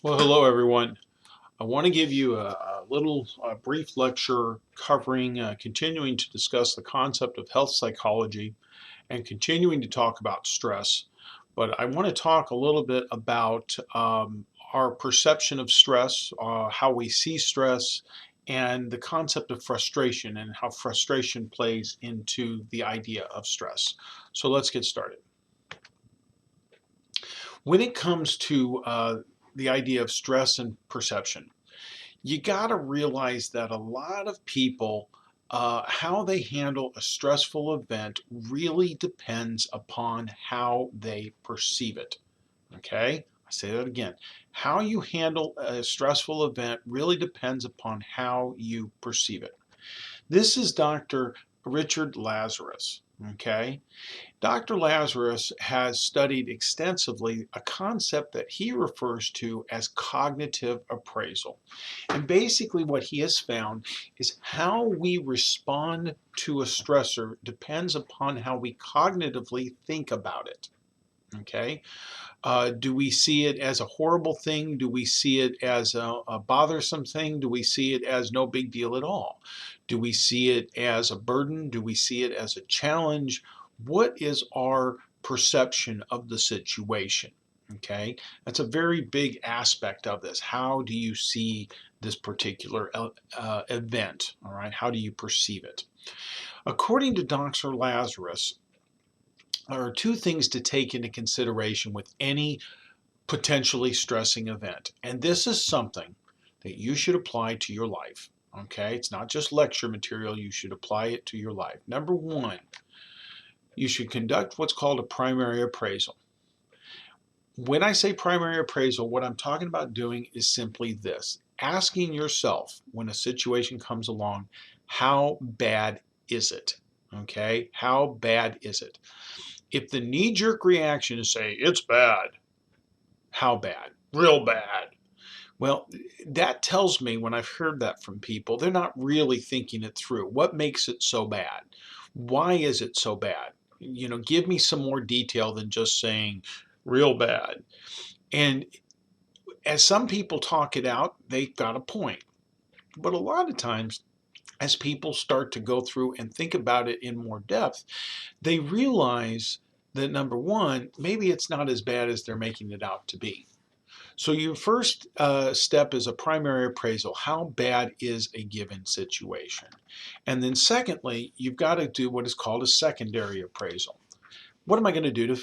Well, hello everyone. I want to give you a little brief lecture covering, continuing to discuss the concept of health psychology and continuing to talk about stress. But I want to talk a little bit about our perception of stress, how we see stress, and the concept of frustration and how frustration plays into the idea of stress. So let's get started. When it comes to the idea of stress and perception, you got to realize that a lot of people, how they handle a stressful event really depends upon how they perceive it. Okay? I say that again. How you handle a stressful event really depends upon how you perceive it. This is Dr. Richard Lazarus. Okay? Dr. Lazarus has studied extensively a concept that he refers to as cognitive appraisal. And basically, what he has found is how we respond to a stressor depends upon how we cognitively think about it. Okay? Do we see it as a horrible thing? Do we see it as a bothersome thing? Do we see it as no big deal at all? Do we see it as a burden? Do we see it as a challenge? What is our perception of the situation? Okay, that's a very big aspect of this. How do you see this particular event? All right, how do you perceive it? According to Dr. Lazarus, there are two things to take into consideration with any potentially stressing event. And this is something that you should apply to your life. Okay, it's not just lecture material, you should apply it to your life. Number one, you should conduct what's called a primary appraisal. When I say primary appraisal, what I'm talking about doing is simply this: asking yourself when a situation comes along, how bad is it? Okay, how bad is it? If the knee jerk reaction is say, it's bad, how bad? Real bad. Well, that tells me when I've heard that from people, they're not really thinking it through. What makes it so bad? Why is it so bad? Give me some more detail than just saying real bad. And as some people talk it out, they've got a point. But a lot of times, as people start to go through and think about it in more depth, they realize that number one, maybe it's not as bad as they're making it out to be. So your first step is a primary appraisal. How bad is a given situation? And then secondly, you've got to do what is called a secondary appraisal. What am I going to do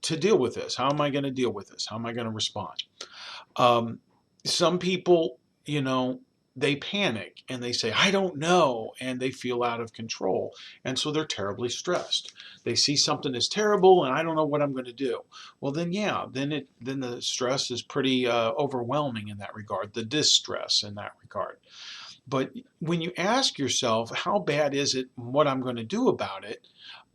to deal with this? How am I going to deal with this? How am I going to respond? Um, some people, they panic and they say, I don't know, and they feel out of control. And so they're terribly stressed. They see something that's terrible and I don't know what I'm going to do. Well, then, yeah, then the stress is pretty overwhelming in that regard, the distress in that regard. But when you ask yourself, how bad is it, and what I'm going to do about it,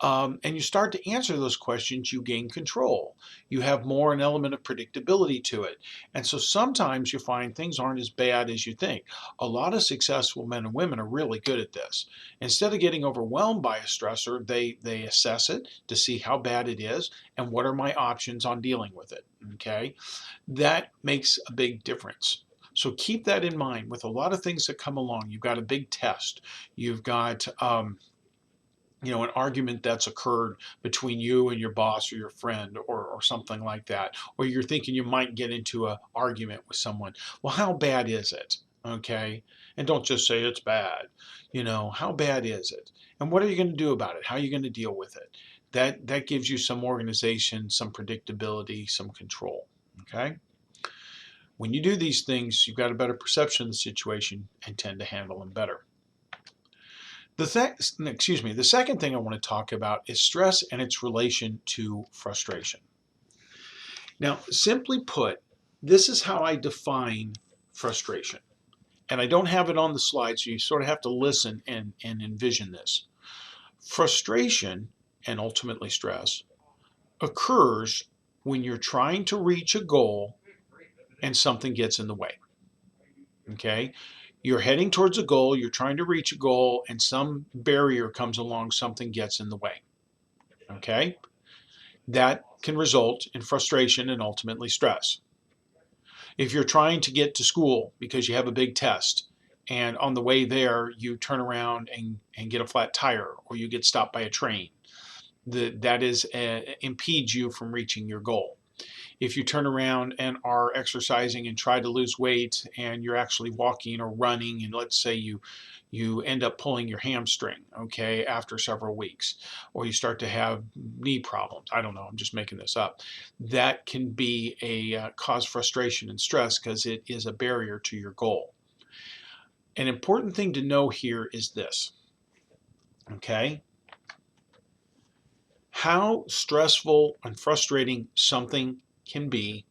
and you start to answer those questions, you gain control. You have more an element of predictability to it. And so sometimes you find things aren't as bad as you think. A lot of successful men and women are really good at this. Instead of getting overwhelmed by a stressor, they assess it to see how bad it is and what are my options on dealing with it. Okay? That makes a big difference. So keep that in mind with a lot of things that come along. You've got a big test. You've got an argument that's occurred between you and your boss or your friend or something like that, or you're thinking you might get into an argument with someone. Well, how bad is it? Okay. And don't just say it's bad. How bad is it? And what are you going to do about it? How are you going to deal with it? That gives you some organization, some predictability, some control. Okay. When you do these things, you've got a better perception of the situation and tend to handle them better. The second thing I want to talk about is stress and its relation to frustration. Now, simply put, this is how I define frustration. And I don't have it on the slide, so you sort of have to listen and envision this. Frustration, and ultimately stress, occurs when you're trying to reach a goal and something gets in the way. Okay? You're heading towards a goal, you're trying to reach a goal, and some barrier comes along, something gets in the way. Okay? That can result in frustration and ultimately stress. If you're trying to get to school because you have a big test, and on the way there you turn around and get a flat tire, or you get stopped by a train, that is impedes you from reaching your goal. If you turn around and are exercising and try to lose weight, and you're actually walking or running, and let's say you end up pulling your hamstring, okay, after several weeks, or you start to have knee problems, I don't know, I'm just making this up, that can be a cause frustration and stress because it is a barrier to your goal. An important thing to know here is this, okay? How stressful and frustrating something can be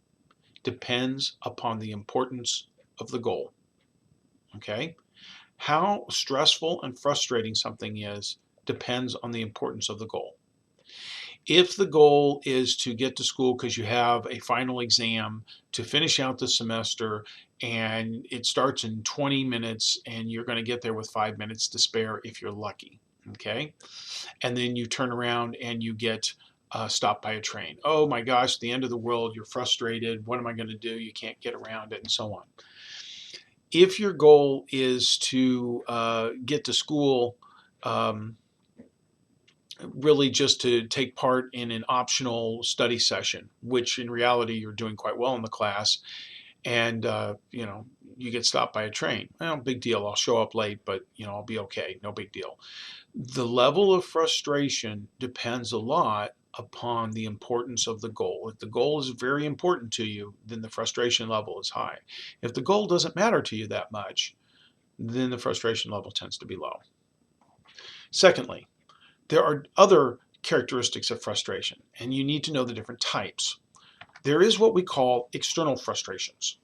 depends upon the importance of the goal, okay? How stressful and frustrating something is depends on the importance of the goal. If the goal is to get to school because you have a final exam to finish out the semester, and it starts in 20 minutes and you're going to get there with 5 minutes to spare if you're lucky, okay? And then you turn around and you get stopped by a train. Oh my gosh, the end of the world, you're frustrated. What am I going to do? You can't get around it, and so on. If your goal is to get to school, um, really just to take part in an optional study session, which in reality you're doing quite well in the class, and you get stopped by a train. Well, big deal. I'll show up late, but I'll be okay. No big deal. The level of frustration depends a lot upon the importance of the goal. If the goal is very important to you, then the frustration level is high. If the goal doesn't matter to you that much, then the frustration level tends to be low. Secondly, there are other characteristics of frustration, and you need to know the different types. There is what we call external frustrations.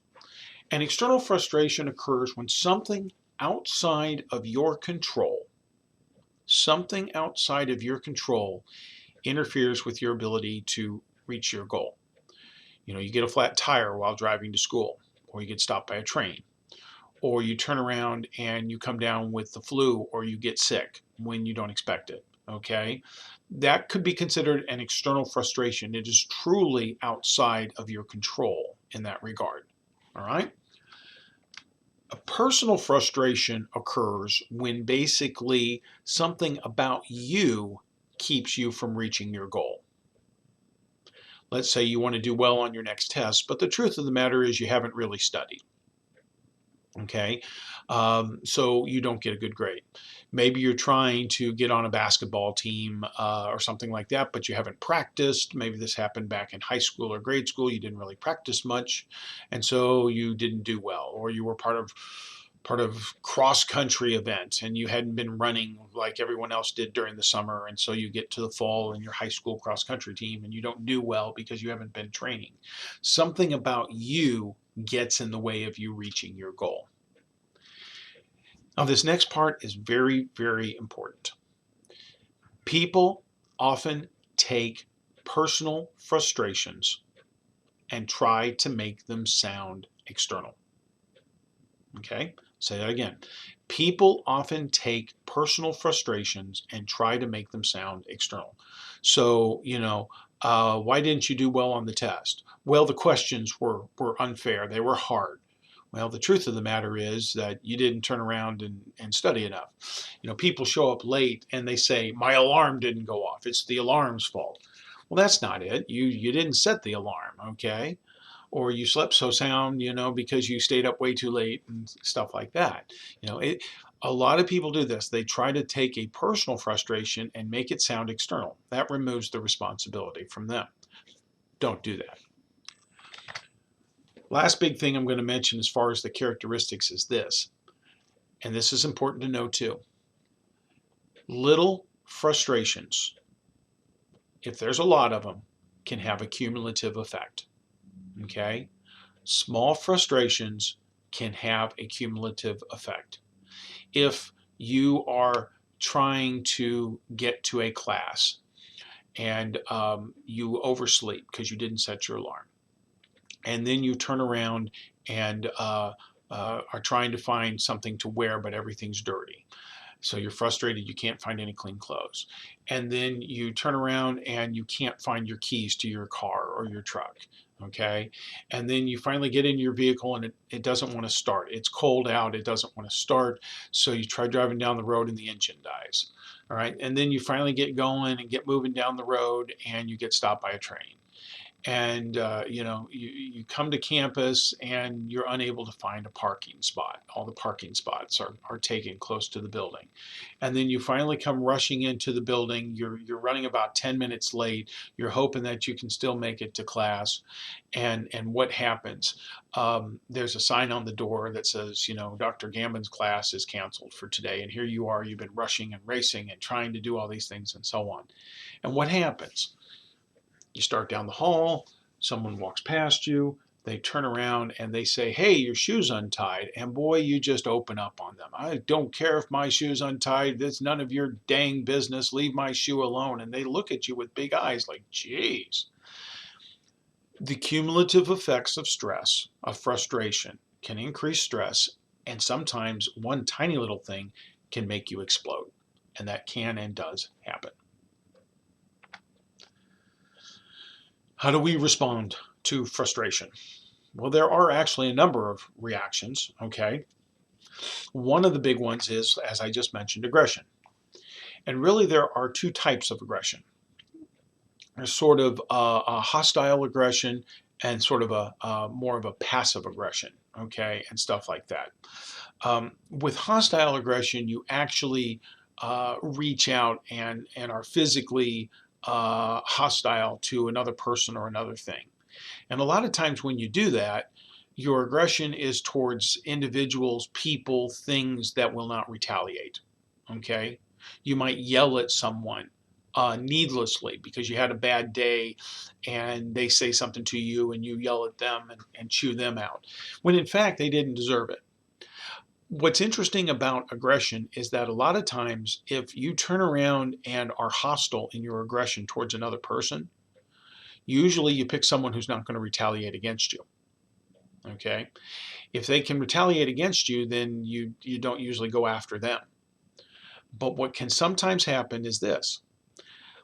And external frustration occurs when something outside of your control interferes with your ability to reach your goal. You get a flat tire while driving to school, or you get stopped by a train, or you turn around and you come down with the flu, or you get sick when you don't expect it, okay? That could be considered an external frustration. It is truly outside of your control in that regard, all right? A personal frustration occurs when basically something about you keeps you from reaching your goal. Let's say you want to do well on your next test, but the truth of the matter is you haven't really studied. Okay, so you don't get a good grade. Maybe you're trying to get on a basketball team or something like that, but you haven't practiced. Maybe this happened back in high school or grade school. You didn't really practice much, and so you didn't do well. Or you were part of cross-country event and you hadn't been running like everyone else did during the summer, and so you get to the fall in your high school cross-country team and you don't do well because you haven't been training. Something about you gets in the way of you reaching your goal. Now, this next part is very, very important. People often take personal frustrations and try to make them sound external. Okay, say that again. People often take personal frustrations and try to make them sound external. So, why didn't you do well on the test? Well, the questions were unfair. They were hard. Well, the truth of the matter is that you didn't turn around and study enough. People show up late and they say, my alarm didn't go off. It's the alarm's fault. Well, that's not it. You didn't set the alarm, okay? Or you slept so sound, because you stayed up way too late and stuff like that. A lot of people do this. They try to take a personal frustration and make it sound external. That removes the responsibility from them. Don't do that. Last big thing I'm going to mention as far as the characteristics is this, and this is important to know too. Little frustrations, if there's a lot of them, can have a cumulative effect. Okay? Small frustrations can have a cumulative effect. If you are trying to get to a class and you oversleep because you didn't set your alarm, and then you turn around and are trying to find something to wear, but everything's dirty. So you're frustrated, you can't find any clean clothes. And then you turn around and you can't find your keys to your car or your truck. okay? And then you finally get in your vehicle and it doesn't want to start. It's cold out, it doesn't want to start. So you try driving down the road and the engine dies. All right. And then you finally get going and get moving down the road and you get stopped by a train. And you come to campus and you're unable to find a parking spot. All the parking spots are taken close to the building. And then you finally come rushing into the building. You're running about 10 minutes late. You're hoping that you can still make it to class. And what happens? There's a sign on the door that says, Dr. Gambon's class is canceled for today. And here you are, you've been rushing and racing and trying to do all these things and so on. And what happens? You start down the hall, someone walks past you, they turn around and they say, hey, your shoe's untied. And boy, you just open up on them. I don't care if my shoe's untied. It's none of your dang business. Leave my shoe alone. And they look at you with big eyes like, geez. The cumulative effects of stress, of frustration, can increase stress. And sometimes one tiny little thing can make you explode. And that can and does happen. How do we respond to frustration? Well, there are actually a number of reactions, okay? One of the big ones is, as I just mentioned, aggression. And really there are two types of aggression. There's sort of a hostile aggression and sort of a more of a passive aggression, okay, and stuff like that. With hostile aggression, you actually reach out and are physically hostile to another person or another thing. And a lot of times when you do that, your aggression is towards individuals, people, things that will not retaliate. Okay? You might yell at someone needlessly because you had a bad day and they say something to you and you yell at them and chew them out, when in fact they didn't deserve it. What's interesting about aggression is that a lot of times if you turn around and are hostile in your aggression towards another person, usually you pick someone who's not going to retaliate against you. Okay? If they can retaliate against you, then you don't usually go after them. But what can sometimes happen is this.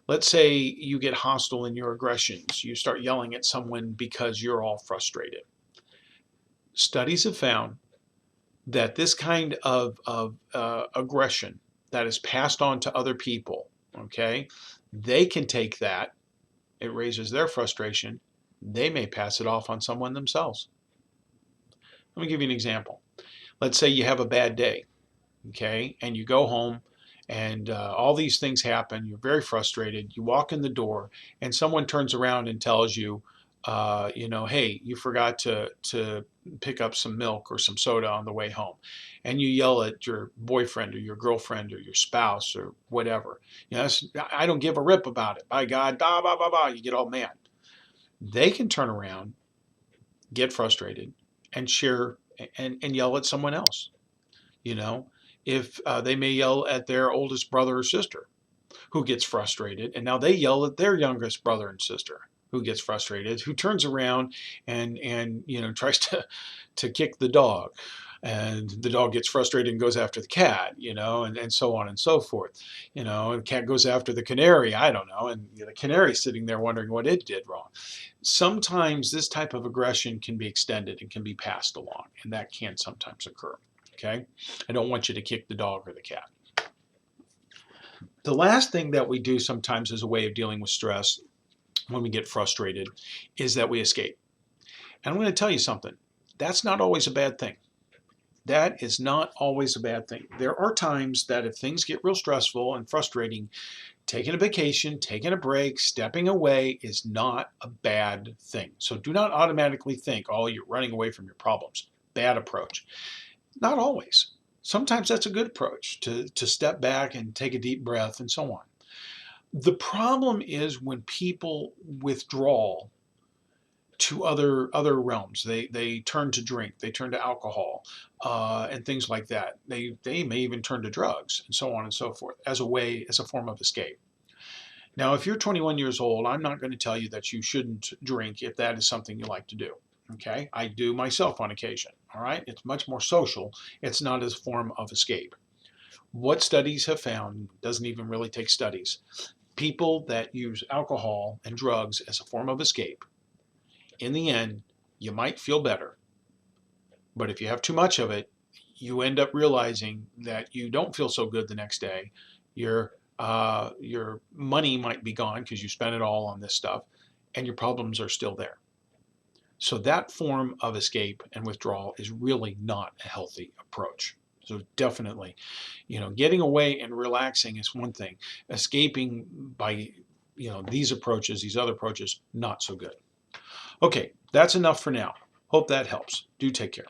Let's say you get hostile in your aggressions. You start yelling at someone because you're all frustrated. Studies have found that this kind of aggression that is passed on to other people, okay, they can take that, it raises their frustration, they may pass it off on someone themselves. Let me give you an example. Let's say you have a bad day, okay, and you go home and all these things happen, you're very frustrated, you walk in the door and someone turns around and tells you, hey, you forgot to pick up some milk or some soda on the way home. And you yell at your boyfriend or your girlfriend or your spouse or whatever. I don't give a rip about it. By God, blah, blah, blah, blah. You get all mad. They can turn around, get frustrated, and share and yell at someone else. If they may yell at their oldest brother or sister who gets frustrated, and now they yell at their youngest brother and sister who gets frustrated, who turns around and tries to kick the dog, and the dog gets frustrated and goes after the cat, and so on and so forth, and the cat goes after the canary, I don't know, and the canary's sitting there wondering what it did wrong. Sometimes this type of aggression can be extended and can be passed along, and that can sometimes occur. Okay, I don't want you to kick the dog or the cat. The last thing that we do sometimes as a way of dealing with stress when we get frustrated is that we escape. And I'm going to tell you something. That's not always a bad thing. That is not always a bad thing. There are times that if things get real stressful and frustrating, taking a vacation, taking a break, stepping away is not a bad thing. So do not automatically think, oh, you're running away from your problems. Bad approach. Not always. Sometimes that's a good approach, to step back and take a deep breath and so on. The problem is when people withdraw to other realms. They turn to drink, they turn to alcohol, and things like that. They may even turn to drugs and so on and so forth as a form of escape. Now, if you're 21 years old, I'm not going to tell you that you shouldn't drink if that is something you like to do. Okay, I do myself on occasion. All right, it's much more social. It's not as a form of escape. What studies have found, doesn't even really take studies, people that use alcohol and drugs as a form of escape in the end, you might feel better. But if you have too much of it, you end up realizing that you don't feel so good the next day. Your money might be gone because you spent it all on this stuff, and your problems are still there. So that form of escape and withdrawal is really not a healthy approach. So definitely, getting away and relaxing is one thing. Escaping by, these approaches, these other approaches, not so good. Okay, that's enough for now. Hope that helps. Do take care.